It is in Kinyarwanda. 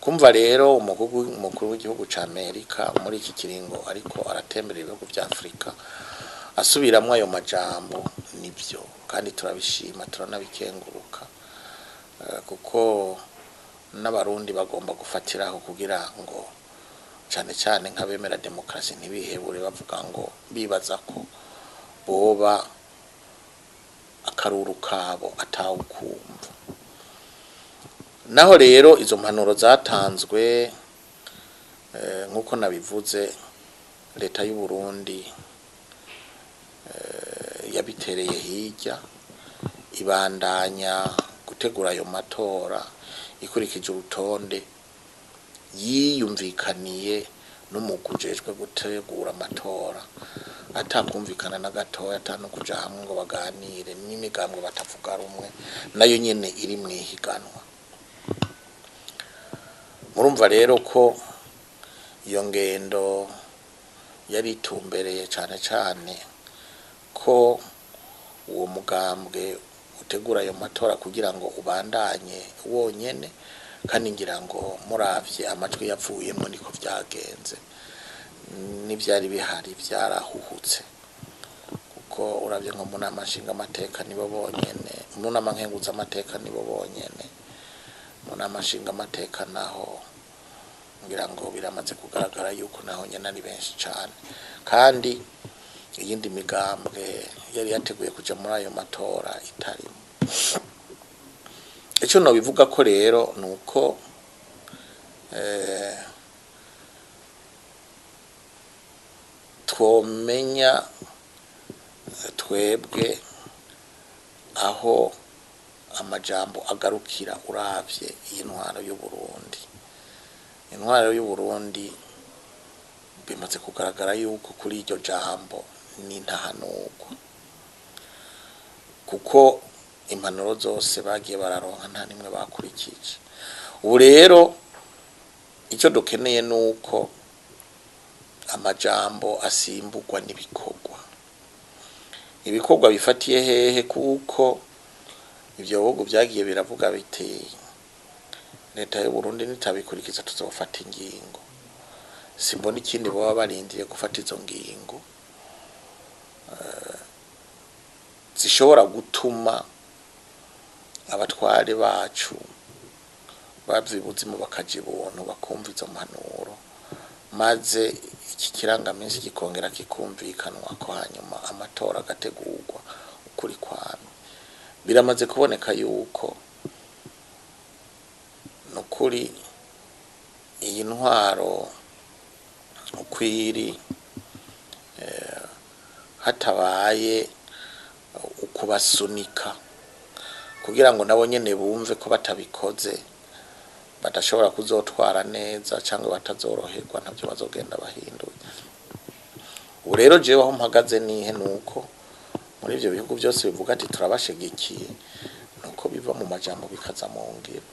kumva rero umukuru w'igihugu ca Amerika muri iki kiringo ariko aratembera ibihugu vya Afrika asubiramwo ayo majambo nibyo kandi turabishima turanabikenguruka kuko n'abarundi bagomba gufatiraho kugira ngo cyane cyane nk'abemera demokrasi ntibihebure bavuga ngo bibaza ko boba akaruru kabo atawukumva. Naho rero izo mpanuro zatanzwe nkuko nabivuze leta y'u Burundi yabitereye hirya ibandanya gutegura ayo matora ikurikije urutonde yiyumvikaniye n'umukujejwe gutegura amatora atakumvikana na gatoya atano kuja hamwe ngo baganire n'imigambwe batavuga rumwe nayo nyene iri mwihiganwa. Murumva rero ko iyo ngendo yari itumbereye cyane cyane ko uwo mugambwe utegura ayo matora kugira ngo ubandanye wonyene kandi ngira ngo muravye amajwi yavuyemo niko vyagenze n'ivyari bihari byarahuhutse kuko uravye nko mu nama nshinga amateka nibo bonyene mu nama nkenguza amateka nibo bonyene mu nama nshinga amateka naho ngira ngo biramaze kugaragara yuko naho nyene ari benshi cyane kandi iyindi migambwe yari yateguye kuja muri ayo matora itarimo. Icyo no bivuga ko rero nuko twomenya twebwe aho amajambo agarukira uravye iyi ntwaro y'u Burundi. Intwaro y'u Burundi bimaze kugaragara yuko kuri iryo jambo ni ntahanurwa kuko impanuro zose bagiye bararonka nta nimwe bakurikije. Ubu rero icyo dukeneye nuko amajambo asimbugwa n'ibikorwa. Ibikorwa bifatiye hehe kuko ivyo bihugu byagiye biravuga biti leta y'u Burundi nitabikurikiza tuzofata ingingo. Simbona ikindi baba barindiye gufata izo ngingo zishobora gutuma abatware bacu bavyibuzimo bakaje ibuntu bakumva izo mpanuro maze iki kirangaminsi kikongera kikumvikanwa ko hanyuma amatora agategurwa ukuri kwami. Biramaze kuboneka yuko nukuri iyi ntwaro ukwiri hatabaye ukubasunika kugira ngo nabo nyene bumve ko batabikoze badashobora kuzotwara neza cyangwa batazoroherwa ntabyo bazogenda bahinduye. Ubu rero jewe aho mpagaze nihe nuko muri ivyo bihugu byose bivuga ati turabashigikiye nuko biva mu majambo bikaza mu ngiro.